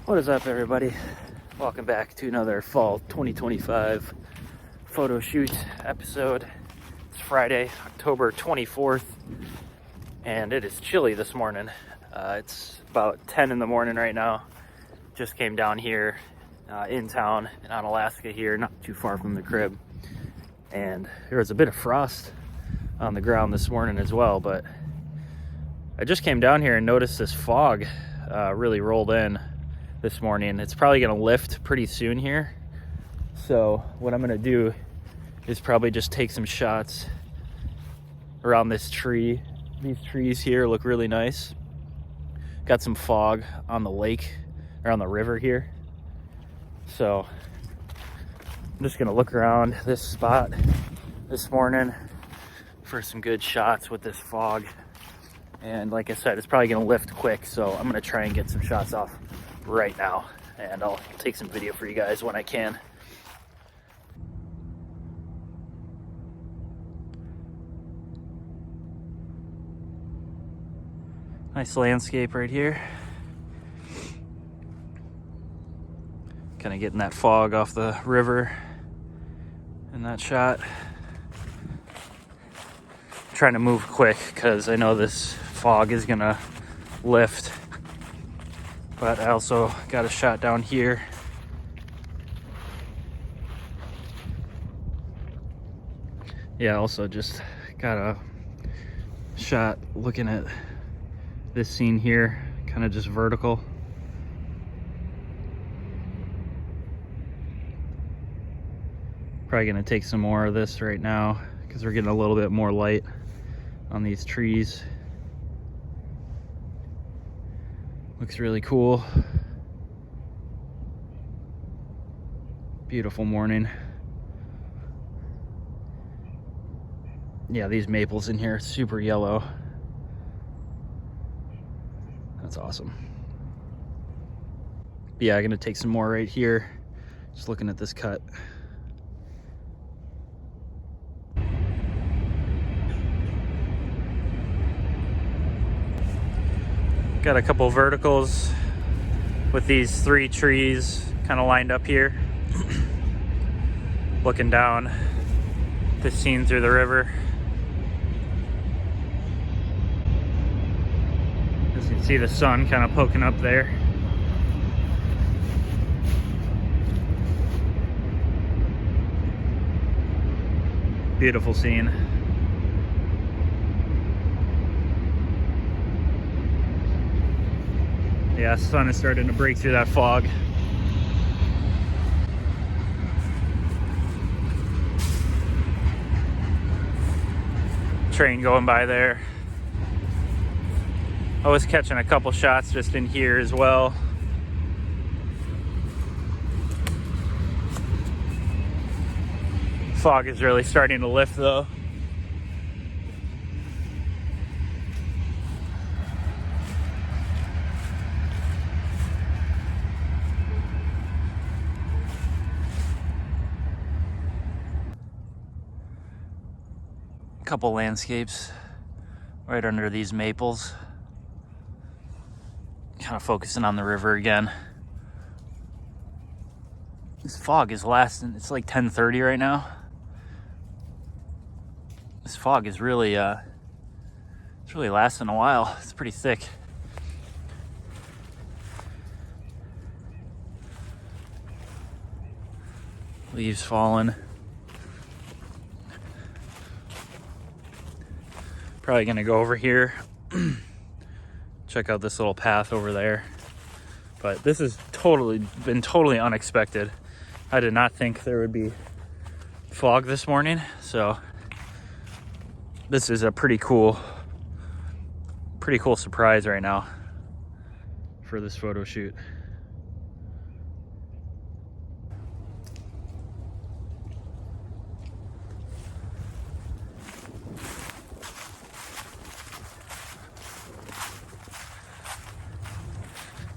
What is up, everybody? Welcome back to another fall 2025 photo shoot episode. It's Friday, October 24th, and it is chilly this morning. It's about 10 in the morning right now. Just came down here in town on Alaska here, not too far from the crib. And there was a bit of frost on the ground this morning as well, but I just came down here and noticed this fog really rolled in this morning. It's probably going to lift pretty soon here. So what I'm going to do is probably just take some shots around this tree. These trees here look really nice. Got some fog on the lake or on the river here. So I'm just going to look around this spot this morning for some good shots with this fog. And like I said, it's probably going to lift quick. So I'm going to try and get some shots off right now, and I'll take some video for you guys when I can. Nice landscape right here. Kind of getting that fog off the river in that shot. I'm trying to move quick because I know this fog is gonna lift. But I also got a shot down here. Yeah, also just got a shot looking at this scene here, kind of just vertical. Probably gonna take some more of this right now because we're getting a little bit more light on these trees. Looks really cool. Beautiful morning. Yeah, these maples in here, super yellow. That's awesome. But yeah, I'm gonna take some more right here. Just looking at this cut. Got a couple verticals with these three trees kind of lined up here. Looking down this scene through the river. As you can see the sun kind of poking up there. Beautiful scene. Yeah, sun is starting to break through that fog. Train going by there. I was catching a couple shots just in here as well. Fog is really starting to lift though. Couple landscapes right under these maples. Kind of focusing on the river again. This fog is lasting. It's like 10:30 right now. This fog is really it's really lasting a while. It's pretty thick. Leaves falling. Probably gonna go over here, check out this little path over there. But this has been totally unexpected. I did not think there would be fog this morning, so this is a pretty cool surprise right now for this photo shoot.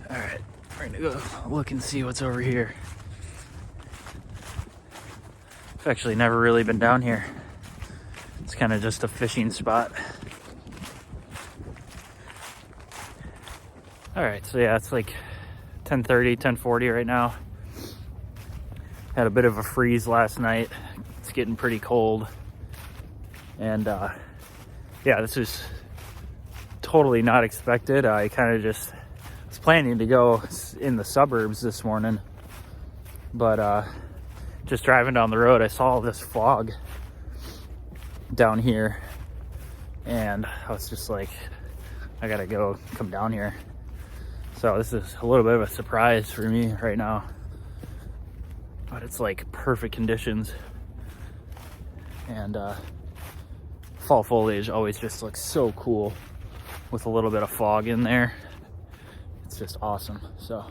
All right, we're gonna go look and see what's over here. I've actually never really been down here. It's kind of just a fishing spot. All right, so yeah, it's like 10:30, 10:40 right now. Had a bit of a freeze last night. It's getting pretty cold. And yeah, this is totally not expected. I kind of just was planning to go in the suburbs this morning, but just driving down the road, I saw this fog down here, and I was just like, I gotta come down here. So this is a little bit of a surprise for me right now, but it's like perfect conditions. And fall foliage always just looks so cool with a little bit of fog in there. It's just awesome. So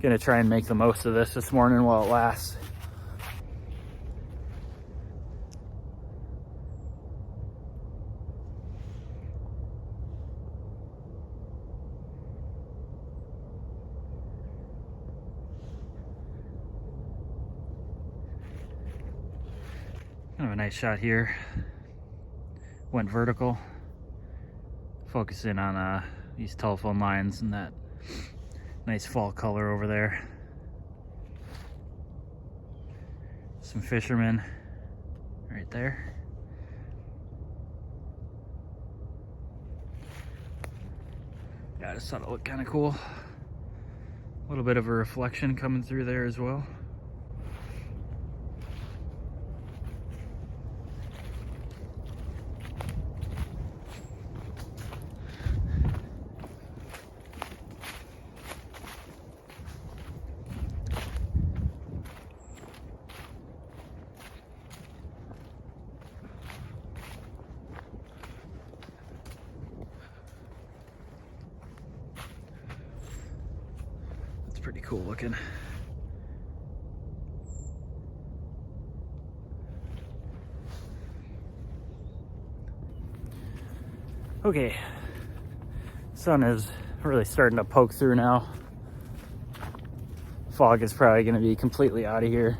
gonna try and make the most of this morning while it lasts. Kind of a nice shot here. Went vertical, focusing on these telephone lines and that nice fall color over there. Some fishermen right there. Yeah, I just thought it looked kind of cool. A little bit of a reflection coming through there as well. Pretty cool looking. Okay, sun is really starting to poke through now. Fog is probably going to be completely out of here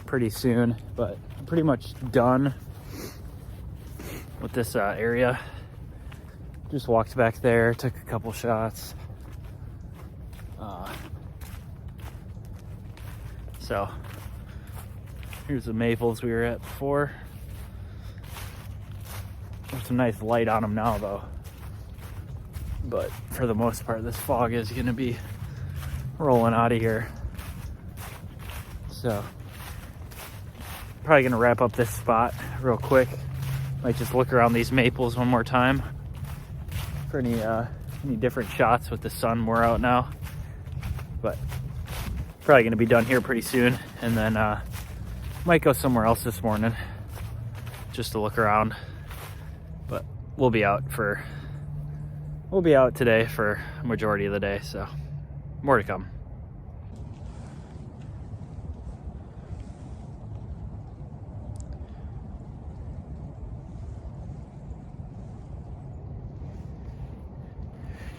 pretty soon, but I'm pretty much done with this area. Just walked back there, took a couple shots. So here's the maples we were at before. There's some nice light on them now though, but for the most part this fog is going to be rolling out of here. So probably going to wrap up this spot real quick. Might just look around these maples one more time for any different shots with the sun more out now. But probably going to be done here pretty soon, and then might go somewhere else this morning just to look around. But we'll be out today for a majority of the day, so more to come.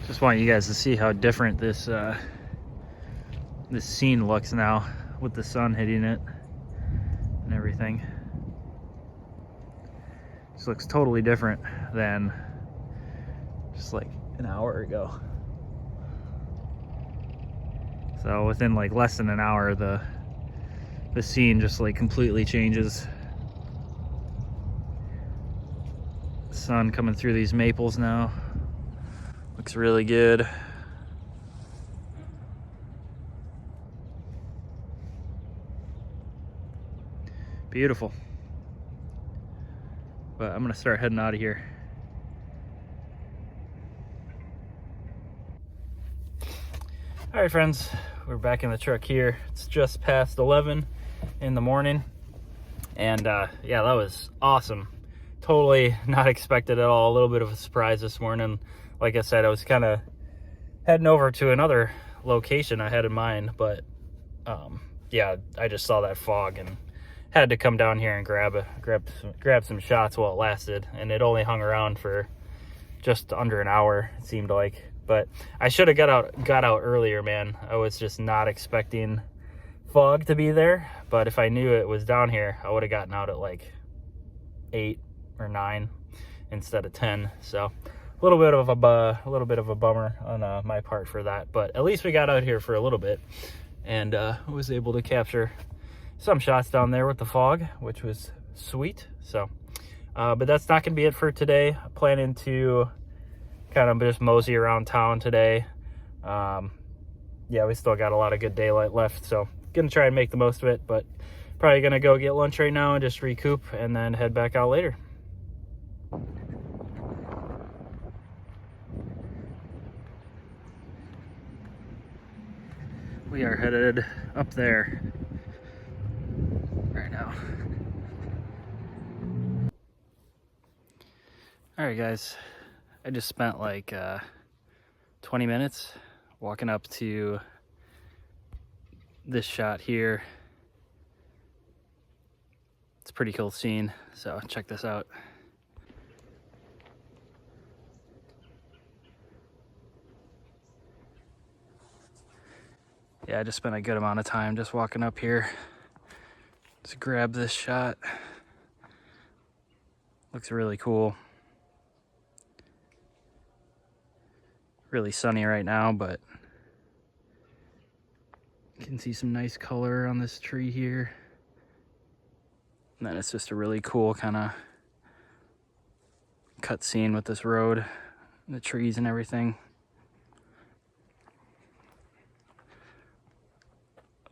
Just want you guys to see how different this scene looks now with the sun hitting it and everything. This looks totally different than just like an hour ago. So within like less than an hour, the scene just like completely changes. Sun coming through these maples now. Looks really good. Beautiful. But I'm gonna start heading out of here. All right, friends, we're back in the truck here. It's just past 11 in the morning, and yeah, that was awesome. Totally not expected at all. A little bit of a surprise this morning. Like I said, I was kind of heading over to another location I had in mind, but yeah, I just saw that fog and had to come down here and grab some shots while it lasted, and it only hung around for just under an hour, it seemed like. But I should have got out earlier, man. I was just not expecting fog to be there, but if I knew it was down here, I would have gotten out at like 8 or 9 instead of 10. So little bit of a bummer on my part for that, but at least we got out here for a little bit and was able to capture some shots down there with the fog, which was sweet. So but that's not gonna be it for today. I'm planning to kind of just mosey around town today. Yeah, we still got a lot of good daylight left, so gonna try and make the most of it, but probably gonna go get lunch right now and just recoup and then head back out later. We are headed up there right now. All right, guys, I just spent like 20 minutes walking up to this shot here. It's a pretty cool scene, so check this out. Yeah, I just spent a good amount of time just walking up here to grab this shot. Looks really cool. Really sunny right now, but you can see some nice color on this tree here. And then it's just a really cool kind of cut scene with this road and the trees and everything.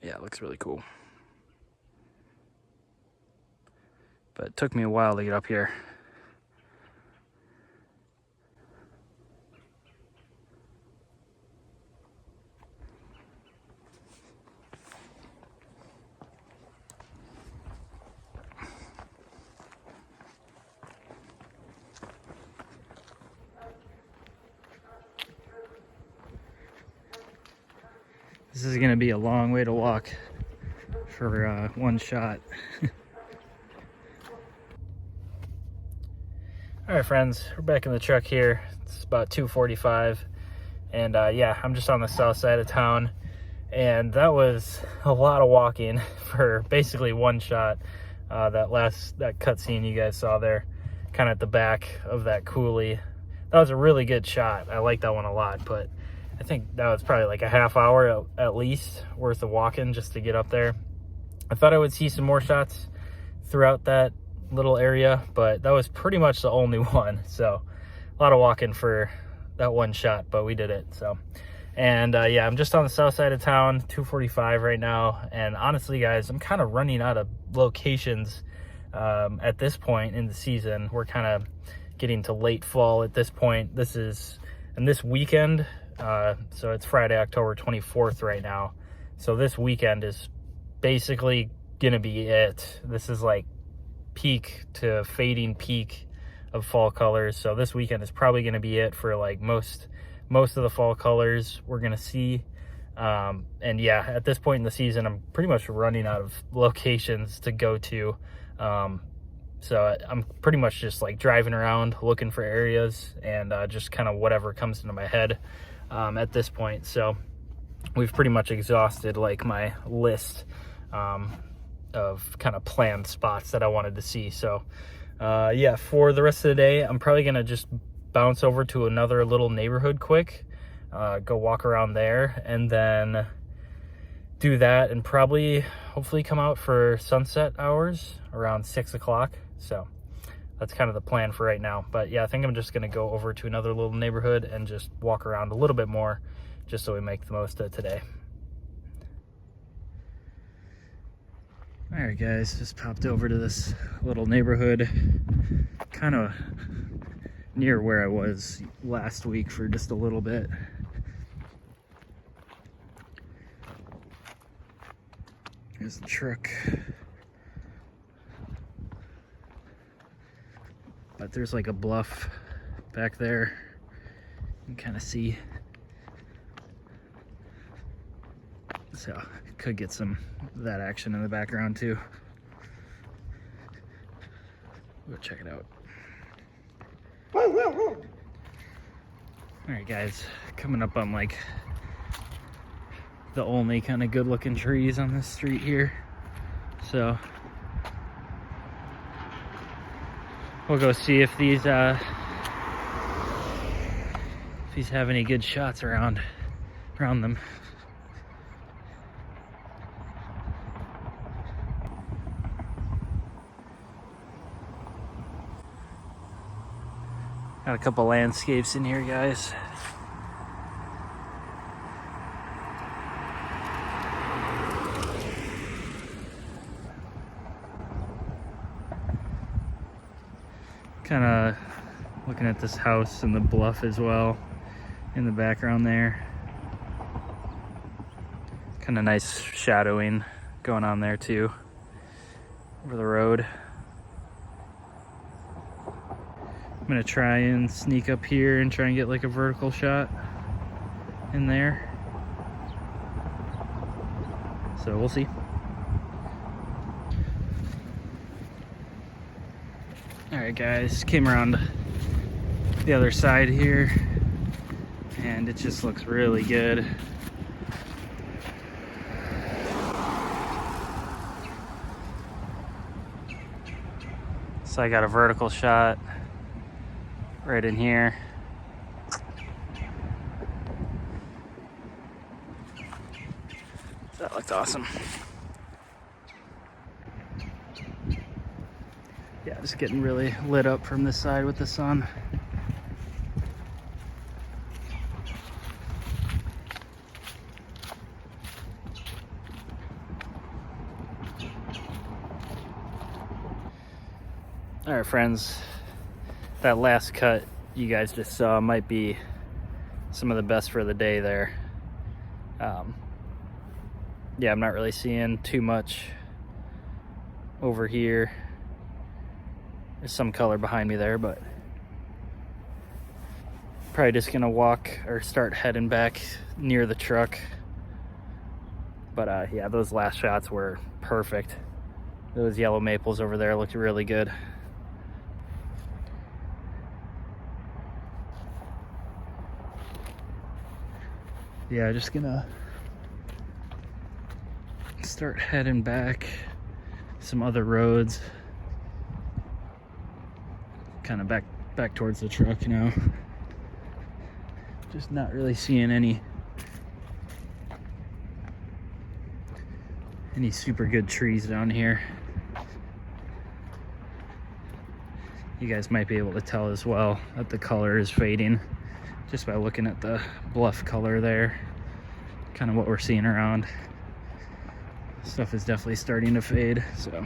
Yeah, it looks really cool. But it took me a while to get up here. This is gonna be a long way to walk for one shot. All right, friends, we're back in the truck here. It's about 2:45, and yeah, I'm just on the south side of town, and that was a lot of walking for basically one shot. That cut scene you guys saw there, kind of at the back of that coulee. That was a really good shot. I like that one a lot, but I think that was probably like a half hour at least worth of walking just to get up there. I thought I would see some more shots throughout that little area, but that was pretty much the only one. So a lot of walking for that one shot, but we did it. So, and yeah, I'm just on the south side of town, 2:45 right now. And honestly, guys, I'm kind of running out of locations at this point in the season. We're kind of getting to late fall at this point. This weekend, so it's Friday, October 24th right now. So this weekend is basically gonna be it. This is like peak to fading peak of fall colors. So this weekend is probably gonna be it for like most of the fall colors we're gonna see. And yeah, at this point in the season, I'm pretty much running out of locations to go to. So I'm pretty much just like driving around looking for areas and just kind of whatever comes into my head at this point. So we've pretty much exhausted like my list of kind of planned spots that I wanted to see. So yeah, for the rest of the day, I'm probably gonna just bounce over to another little neighborhood quick, go walk around there, and then do that, and probably hopefully come out for sunset hours around 6 o'clock. So that's kind of the plan for right now. But yeah, I think I'm just gonna go over to another little neighborhood and just walk around a little bit more, just so we make the most of today. All right, guys, just popped over to this little neighborhood, kind of near where I was last week for just a little bit. Here's the truck. But there's like a bluff back there. You can kind of see. So could get some of that action in the background too. We'll check it out. All right, guys, coming up on like the only kind of good looking trees on this street here. So we'll go see if these if he's having any good shots around them. Got a couple landscapes in here, guys. Kind of looking at this house and the bluff as well in the background there. Kind of nice shadowing going on there too, over the road. I'm gonna try and sneak up here and try and get like a vertical shot in there. So we'll see. All right, guys, came around the other side here and it just looks really good. So I got a vertical shot right in here. That looks awesome. Yeah, just getting really lit up from this side with the sun. All right, friends, that last cut you guys just saw might be some of the best for the day there. Yeah, I'm not really seeing too much over here. There's some color behind me there, but probably just gonna walk or start heading back near the truck. But yeah, those last shots were perfect. Those yellow maples over there looked really good. Yeah, just gonna start heading back some other roads, kind of back towards the truck, you know. Just not really seeing any super good trees down here. You guys might be able to tell as well that the color is fading just by looking at the bluff color there. Kind of what we're seeing around. Stuff is definitely starting to fade, so.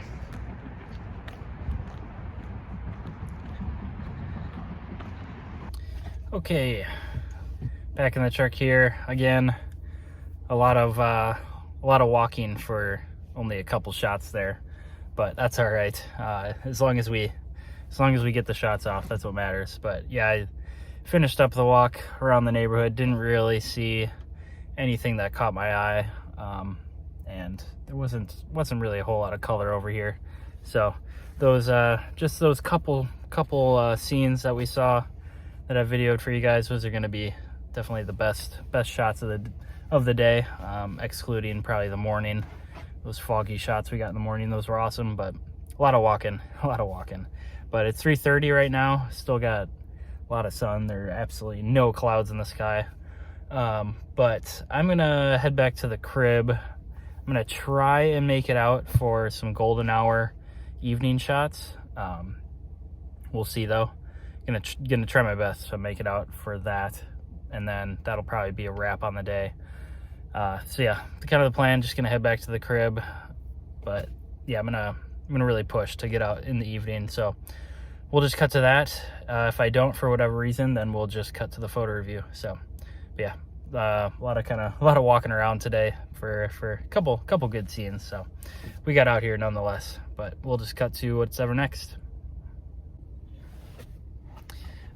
Okay, back in the truck here again. A lot of walking for only a couple shots there, but that's all right. As long as we get the shots off, that's what matters. But yeah, I finished up the walk around the neighborhood. Didn't really see anything that caught my eye, and there wasn't really a whole lot of color over here. So those just those couple scenes that we saw that I videoed for you guys, those are going to be definitely the best shots of the day, excluding probably the morning. Those foggy shots we got in the morning, those were awesome, but a lot of walking. But it's 3:30 right now. Still got a lot of sun. There are absolutely no clouds in the sky. But I'm gonna head back to the crib. I'm gonna try and make it out for some golden hour evening shots. We'll see though. Gonna try my best to make it out for that, and then that'll probably be a wrap on the day. So yeah, kind of the plan. Just gonna head back to the crib, but yeah, I'm gonna really push to get out in the evening. So we'll just cut to that. If I don't for whatever reason, then we'll just cut to the photo review. So yeah, a lot of walking around today for a couple good scenes. So we got out here nonetheless, but we'll just cut to what's ever next.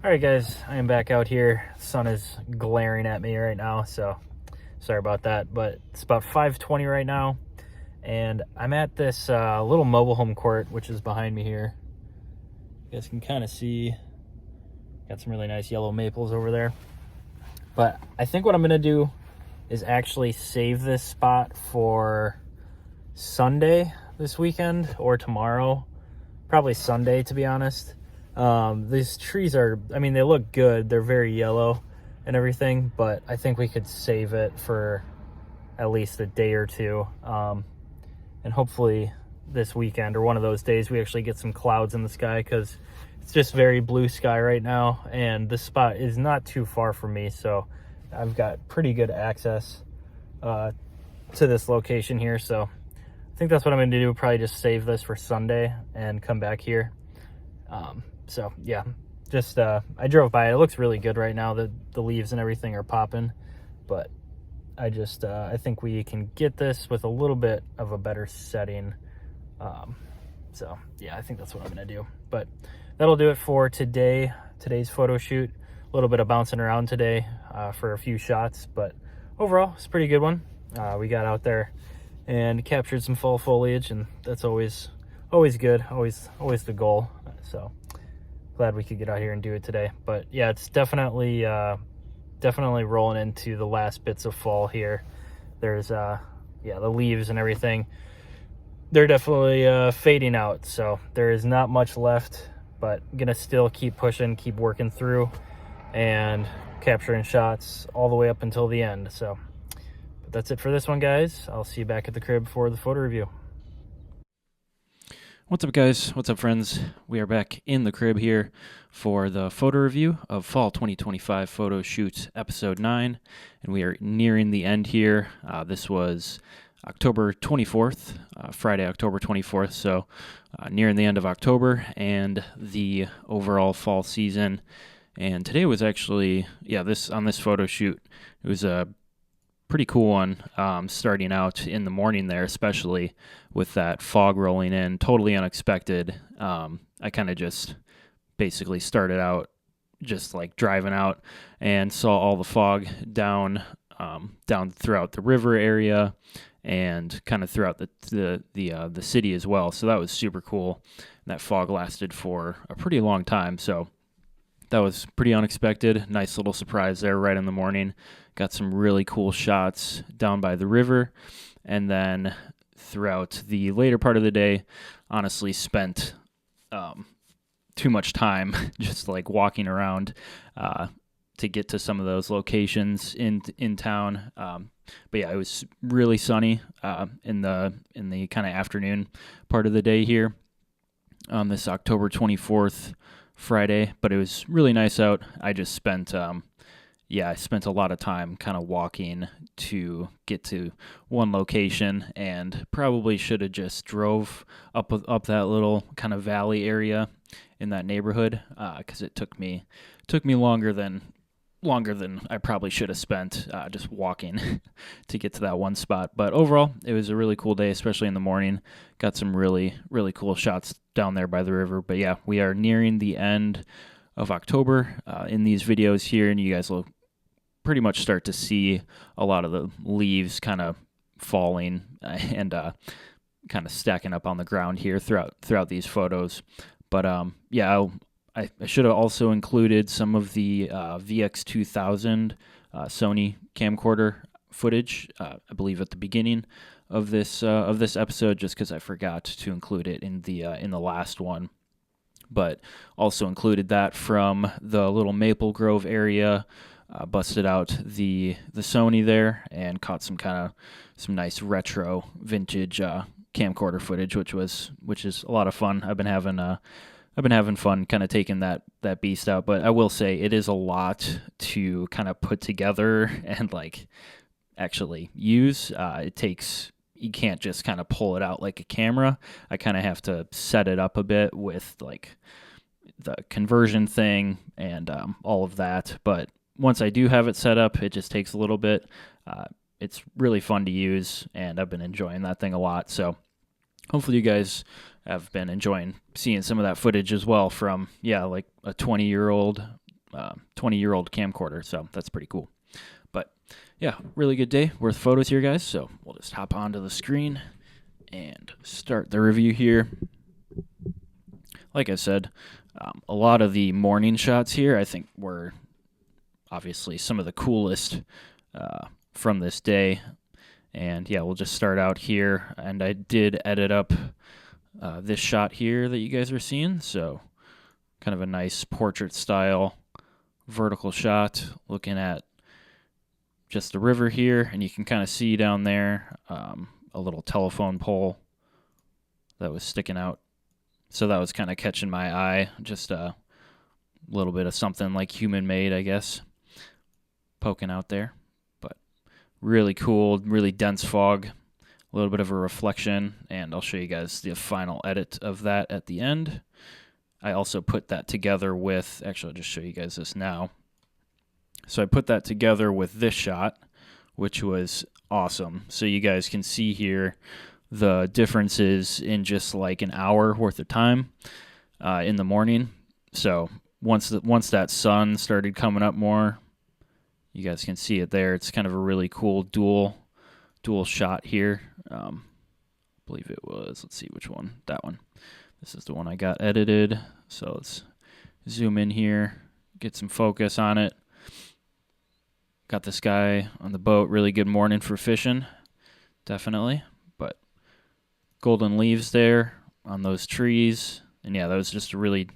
All right, guys, I am back out here. The sun is glaring at me right now, so sorry about that, but it's about 5:20 right now, and I'm at this little mobile home court, which is behind me here. You guys can kind of see, got some really nice yellow maples over there. But I think what I'm gonna do is actually save this spot for Sunday this weekend or tomorrow, probably Sunday, to be honest. These trees are, I mean, they look good. They're very yellow, and everything, but I think we could save it for at least a day or two, and hopefully this weekend or one of those days we actually get some clouds in the sky, because it's just very blue sky right now, and this spot is not too far from me, so I've got pretty good access to this location here. So I think that's what I'm going to do, probably just save this for Sunday and come back here. So yeah, just I drove by it. It looks really good right now. The leaves and everything are popping, but I think we can get this with a little bit of a better setting. So yeah, I think that's what I'm gonna do. But that'll do it for today's photo shoot. A little bit of bouncing around today for a few shots, but overall it's a pretty good one. We got out there and captured some fall foliage, and that's always good, always the goal. So glad we could get out here and do it today. But yeah, it's definitely rolling into the last bits of fall here. There's the leaves and everything, they're definitely fading out, so there is not much left, but I'm gonna still keep pushing, keep working through and capturing shots all the way up until the end. So but that's it for this one, guys. I'll see you back at the crib for the photo review. What's up, guys? What's up, friends? We are back in the crib here for the photo review of Fall 2025 Photo Shoot Episode 9, and we are nearing the end here. This was October 24th, Friday, October 24th, so nearing the end of October and the overall fall season. And today was actually, on this photo shoot, it was a pretty cool one, starting out in the morning there, especially with that fog rolling in, totally unexpected. I kind of just basically started out just like driving out and saw all the fog down throughout the river area and kind of throughout the city as well. So that was super cool. And that fog lasted for a pretty long time, so that was pretty unexpected. Nice little surprise there right in the morning. Got some really cool shots down by the river. And then throughout the later part of the day, honestly spent too much time just like walking around to get to some of those locations in town. But yeah, it was really sunny in the kind of afternoon part of the day here on this October 24th Friday, but it was really nice out. I just spent I spent a lot of time kind of walking to get to one location, and probably should have just drove up that little kind of valley area in that neighborhood, because it took me longer than I probably should have spent just walking to get to that one spot. But overall, it was a really cool day, especially in the morning. Got some really, really cool shots down there by the river. But yeah, we are nearing the end of October in these videos here, and you guys will pretty much start to see a lot of the leaves kind of falling and kind of stacking up on the ground here throughout these photos. But I should have also included some of the VX2000 Sony camcorder footage, I believe, at the beginning of this episode, just because I forgot to include it in the last one. But also included that from the little Maple Grove area. Busted out the Sony there and caught some nice retro vintage camcorder footage, which is a lot of fun. I've been having fun kind of taking that beast out, but I will say it is a lot to kind of put together and like actually use. You can't just kind of pull it out like a camera. I kind of have to set it up a bit with like the conversion thing and all of that. But once I do have it set up, it just takes a little bit. It's really fun to use, and I've been enjoying that thing a lot. So hopefully you guys have been enjoying seeing some of that footage as well from, like a 20-year-old camcorder. So that's pretty cool. But yeah, really good day worth photos here, guys. So we'll just hop onto the screen and start the review here. Like I said, a lot of the morning shots here I think were obviously some of the coolest from this day. And yeah, we'll just start out here. And I did edit up this shot here that you guys are seeing. So kind of a nice portrait style vertical shot looking at just the river here, and you can kind of see down there a little telephone pole that was sticking out. So that was kind of catching my eye, just a little bit of something like human-made, I guess, poking out there. But really cool, really dense fog, a little bit of a reflection, and I'll show you guys the final edit of that at the end. I also put that together with, actually I'll just show you guys this now. So I put that together with this shot, which was awesome. So you guys can see here the differences in just like an hour worth of time in the morning. So once that sun started coming up more, you guys can see it there. It's kind of a really cool dual shot here. I believe it was, let's see which one, that one. This is the one I got edited. So let's zoom in here, get some focus on it. Got this guy on the boat, really good morning for fishing, definitely. But golden leaves there on those trees. And yeah, that was just a really,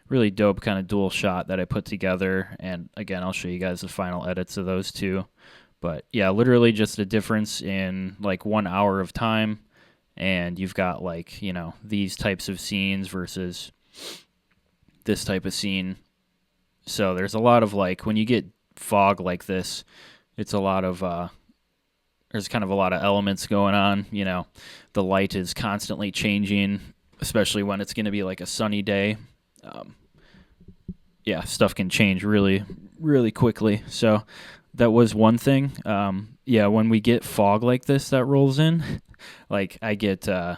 really dope kind of dual shot that I put together. And again, I'll show you guys the final edits of those two. But yeah, literally just a difference in like 1 hour of time. And you've got like, you know, these types of scenes versus this type of scene. So there's a lot of like, when you get fog like this, it's a lot of there's kind of a lot of elements going on. You know, the light is constantly changing, especially when it's going to be like a sunny day. Yeah, stuff can change really, really quickly. So that was one thing. Yeah, when we get fog like this that rolls in, like I get, I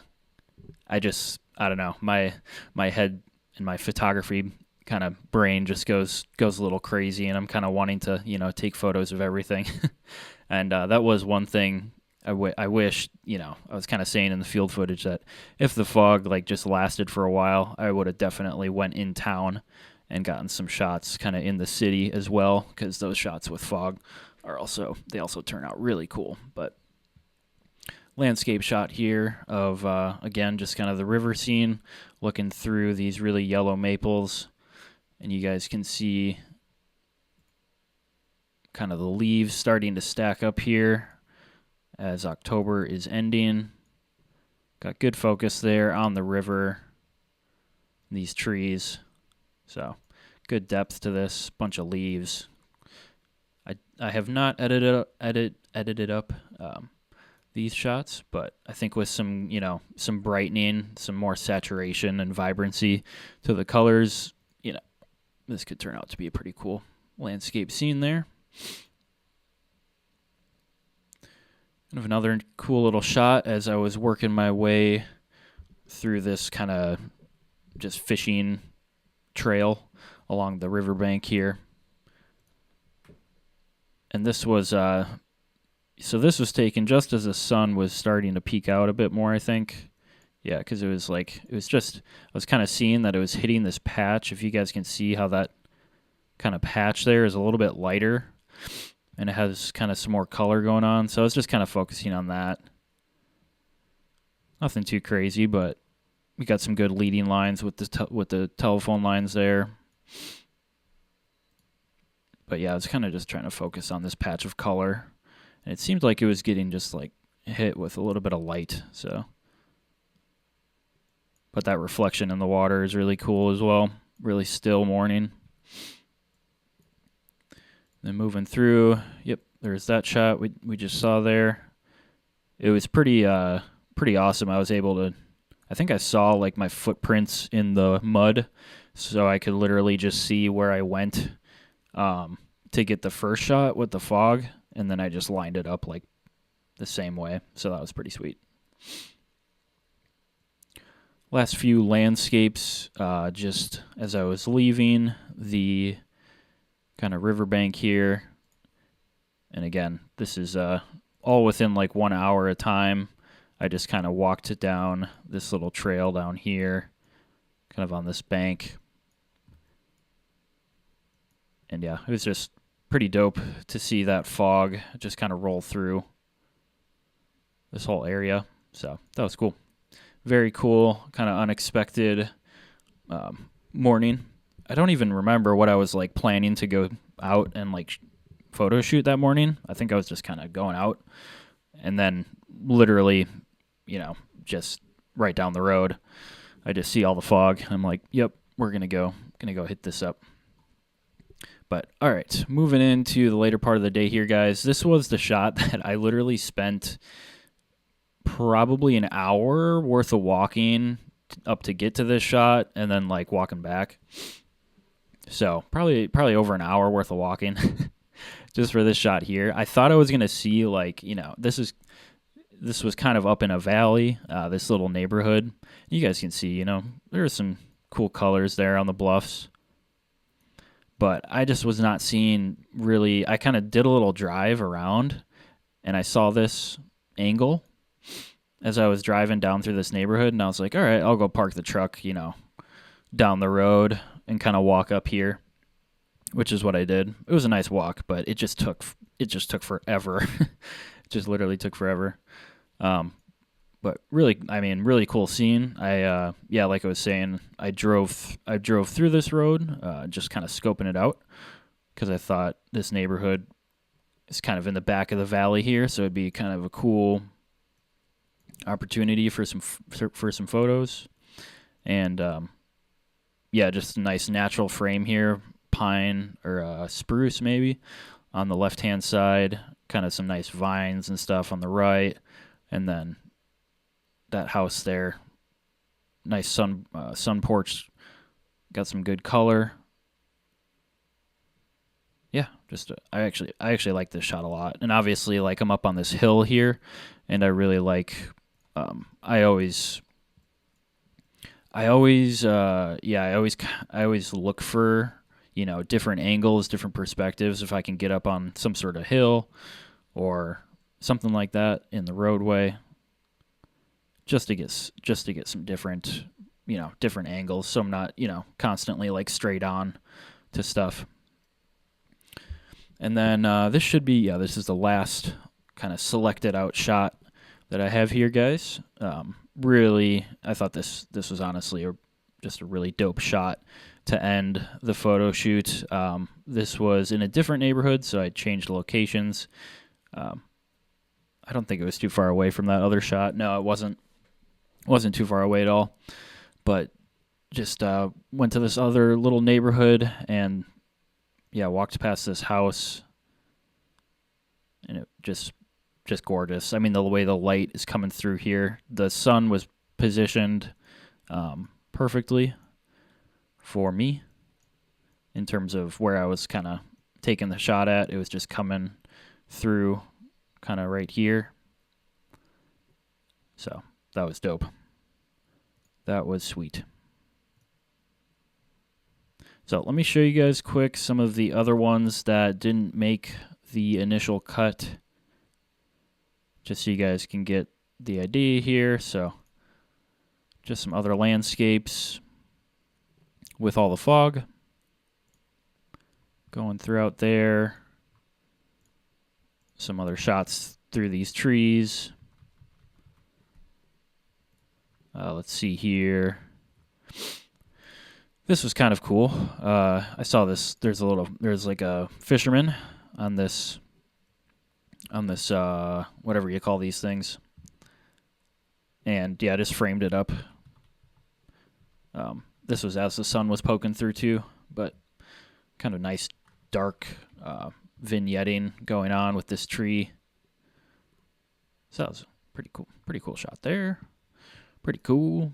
don't know, my head and my photography kind of brain just goes a little crazy, and I'm kind of wanting to, you know, take photos of everything. And that was one thing I wish, you know, I was kind of saying in the field footage that if the fog like just lasted for a while, I would have definitely went in town and gotten some shots kind of in the city as well, because those shots with fog are also turn out really cool. But landscape shot here of again, just kind of the river scene, looking through these really yellow maples. And you guys can see kind of the leaves starting to stack up here as October is ending. Got good focus there on the river, these trees. So good depth to this, bunch of leaves. I have not edited up these shots, but I think with some, you know, some brightening, some more saturation and vibrancy to the colors, you know, this could turn out to be a pretty cool landscape scene there. Kind of another cool little shot as I was working my way through this kind of just fishing trail along the riverbank here. And this was, so this was taken just as the sun was starting to peek out a bit more, I think. Yeah, because it was just, I was kind of seeing that it was hitting this patch. If you guys can see how that kind of patch there is a little bit lighter, and it has kind of some more color going on. So I was just kind of focusing on that. Nothing too crazy, but we got some good leading lines with the telephone lines there. But yeah, I was kind of just trying to focus on this patch of color, and it seemed like it was getting just like hit with a little bit of light. So, but that reflection in the water is really cool as well. Really still morning. Then moving through, yep, there's that shot we just saw there. It was pretty awesome. I was able to, I think I saw like my footprints in the mud, so I could literally just see where I went to get the first shot with the fog, and then I just lined it up like the same way. So that was pretty sweet. Last few landscapes, just as I was leaving the kind of riverbank here. And again, this is all within like 1 hour of time. I just kind of walked it down this little trail down here, kind of on this bank. And yeah, it was just pretty dope to see that fog just kind of roll through this whole area. So that was cool. Very cool, kind of unexpected morning I don't even remember what I was like planning to go out and like photo shoot that morning. I think I was just kind of going out, and then literally, just right down the road, I just see all the fog. I'm like, yep, we're gonna go hit this up. But all right, moving into the later part of the day here, guys. This was the shot that I literally spent probably an hour worth of walking up to get to this shot, and then like walking back. So probably over an hour worth of walking just for this shot here. I thought I was gonna see like this was kind of up in a valley, this little neighborhood. You guys can see, there are some cool colors there on the bluffs. But I just was not seeing really. I kind of did a little drive around, and I saw this angle as I was driving down through this neighborhood, and I was like, all right, I'll go park the truck, down the road and kind of walk up here, which is what I did. It was a nice walk, but it just took forever. It just literally took forever. But really, I mean, really cool scene. Like I was saying, I drove through this road, just kind of scoping it out, because I thought this neighborhood is kind of in the back of the valley here, so it'd be kind of a cool opportunity for some photos. And just a nice natural frame here, pine or spruce maybe on the left hand side, kind of some nice vines and stuff on the right, and then that house there, nice sun porch, got some good color. Yeah, I actually like this shot a lot, and obviously like I'm up on this hill here, and I really like. I always look for different angles, different perspectives. If I can get up on some sort of hill or something like that in the roadway, just to get some different angles, so I'm not constantly like straight on to stuff. And then this is the last kind of selected out shot that I have here, guys. Really, I thought this was honestly just a really dope shot to end the photo shoot. This was in a different neighborhood, so I changed locations. I don't think it was too far away from that other shot. No, it wasn't too far away at all. But just went to this other little neighborhood and walked past this house, and it just gorgeous. I mean, the way the light is coming through here, the sun was positioned perfectly for me in terms of where I was kind of taking the shot at. It was just coming through kind of right here. So that was dope. That was sweet. So let me show you guys quick some of the other ones that didn't make the initial cut, just so you guys can get the idea here. So just some other landscapes with all the fog going throughout there. Some other shots through these trees. Let's see here. This was kind of cool. I saw this. There's like a fisherman on this whatever you call these things. And I just framed it up. This was as the sun was poking through too, but kind of nice dark vignetting going on with this tree. So that was a pretty cool shot there. Pretty cool.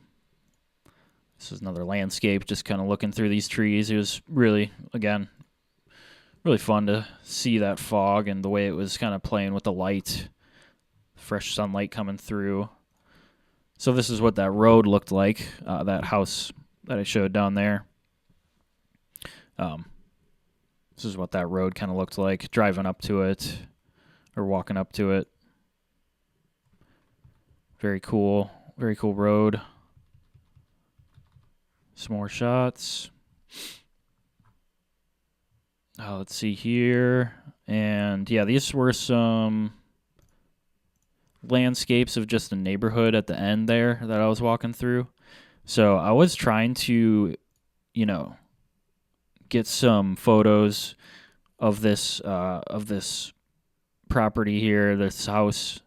This is another landscape, just kind of looking through these trees. It was really fun to see that fog and the way it was kind of playing with the light, fresh sunlight coming through. So this is what that road looked like, that house that I showed down there. This is what that road kind of looked like, driving up to it or walking up to it. Very cool road. Some more shots. Let's see here. And these were some landscapes of just a neighborhood at the end there that I was walking through. So I was trying to, get some photos of this property here, this house,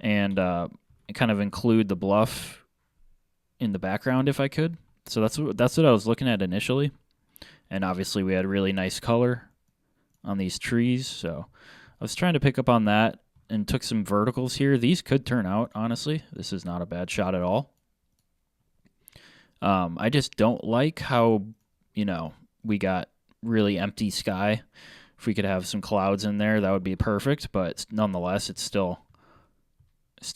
and kind of include the bluff in the background if I could. So that's what I was looking at initially. And obviously we had really nice color on these trees, so I was trying to pick up on that and took some verticals here. These could turn out, honestly. This is not a bad shot at all. I just don't like how, we got really empty sky. If we could have some clouds in there, that would be perfect, but nonetheless, it's still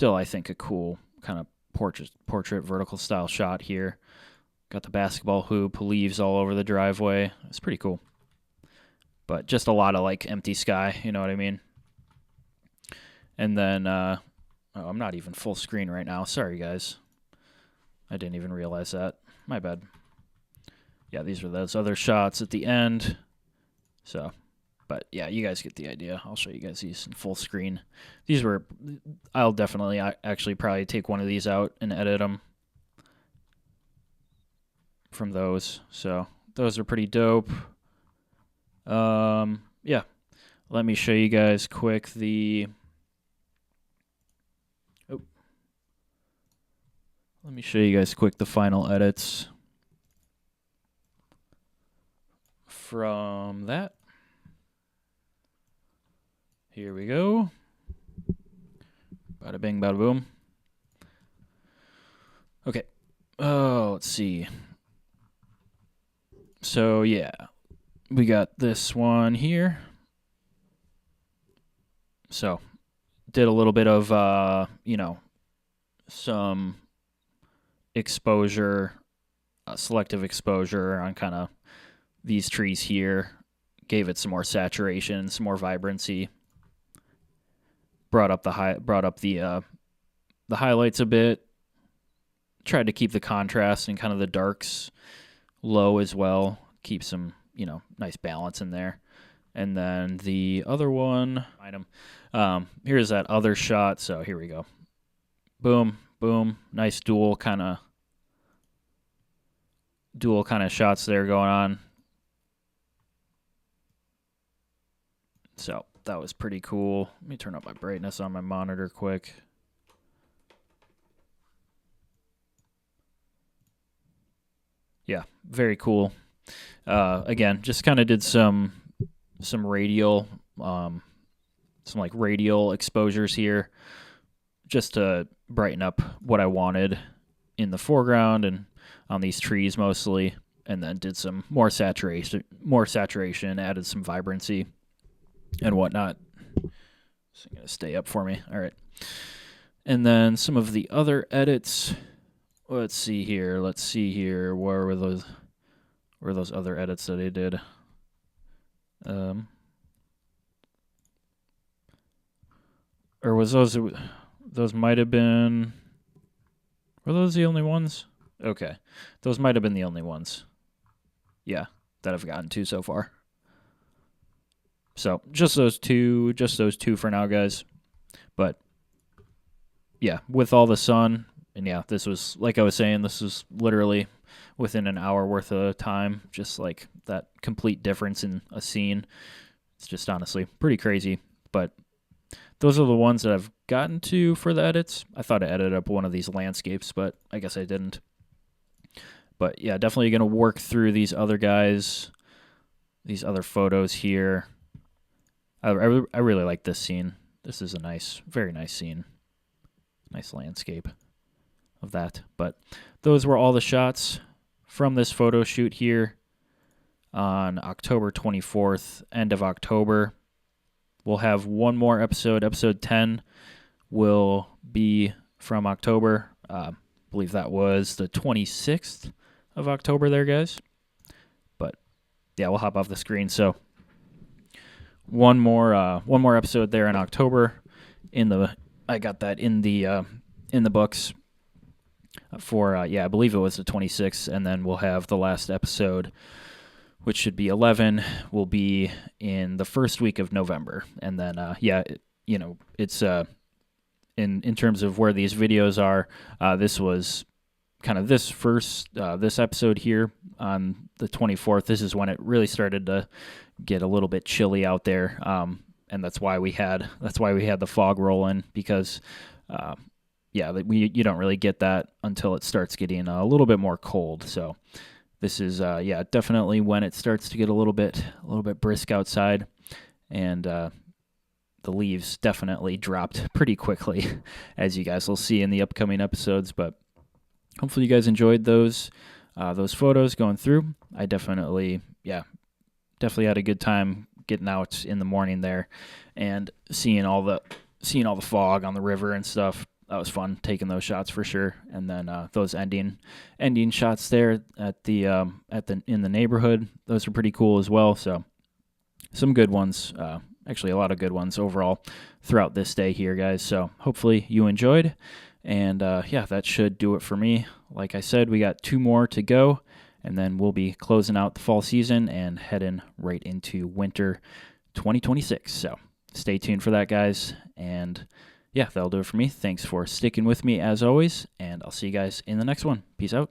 I think a cool kind of portrait vertical style shot here. Got the basketball hoop, leaves all over the driveway. It's pretty cool. But just a lot of like empty sky, you know what I mean? And then, I'm not even full screen right now. Sorry, guys. I didn't even realize that. My bad. Yeah, these are those other shots at the end. So, but yeah, you guys get the idea. I'll show you guys these in full screen. I'll definitely actually probably take one of these out and edit them from those. So those are pretty dope. Yeah, let me show you guys quick the final edits from that. Here we go. Bada bing, bada boom. Okay. Oh, let's see. So, yeah. We got this one here. So, did a little bit of, some exposure, selective exposure on kind of these trees here. Gave it some more saturation, some more vibrancy. Brought up the highlights a bit. Tried to keep the contrast and kind of the darks low as well. Keep some, nice balance in there. And then the other one item. Here's that other shot. So here we go. Boom, boom. Nice dual kind of shots there going on. So that was pretty cool. Let me turn up my brightness on my monitor quick. Yeah, very cool. Again, just kind of did some radial, some like radial exposures here, just to brighten up what I wanted in the foreground and on these trees mostly, and then did some more saturation, added some vibrancy and whatnot. It's gonna stay up for me. All right. And then some of the other edits. Let's see here. Where were those other edits that I did? Or was those might have been, were those the only ones? Okay. Those might have been the only ones. Yeah, that I've gotten to so far. So just those two for now, guys. But yeah, with all the sun, and yeah, this was, like I was saying, this was literally within an hour worth of time, just like that complete difference in a scene. It's just honestly pretty crazy. But those are the ones that I've gotten to for the edits. I thought I edited up one of these landscapes, but I guess I didn't. But yeah, definitely going to work through these other guys, these other photos here. I really like this scene. This is a nice, very nice scene. Nice landscape of that. But those were all the shots from this photo shoot here on October 24th, end of October. We'll have one more episode. Episode 10 will be from October. I believe that was the 26th of October there, guys. But yeah, we'll hop off the screen. So one more episode there in October. I got that in the books for I believe it was the 26th, and then we'll have the last episode, which should be 11, will be in the first week of November. And then it's in terms of where these videos are, this was kind of this episode here on the 24th. This is when it really started to get a little bit chilly out there, and that's why we had the fog roll in, because you don't really get that until it starts getting a little bit more cold. So this is definitely when it starts to get a little bit brisk outside, and the leaves definitely dropped pretty quickly, as you guys will see in the upcoming episodes. But hopefully you guys enjoyed those photos going through. I definitely had a good time getting out in the morning there and seeing all the fog on the river and stuff. That was fun, taking those shots for sure. And then those ending shots there in the neighborhood, those are pretty cool as well. So some good ones, actually a lot of good ones overall throughout this day here, guys. So hopefully you enjoyed. And that should do it for me. Like I said, we got 2 more to go, and then we'll be closing out the fall season and heading right into winter 2026. So stay tuned for that, guys. And that'll do it for me. Thanks for sticking with me as always, and I'll see you guys in the next one. Peace out.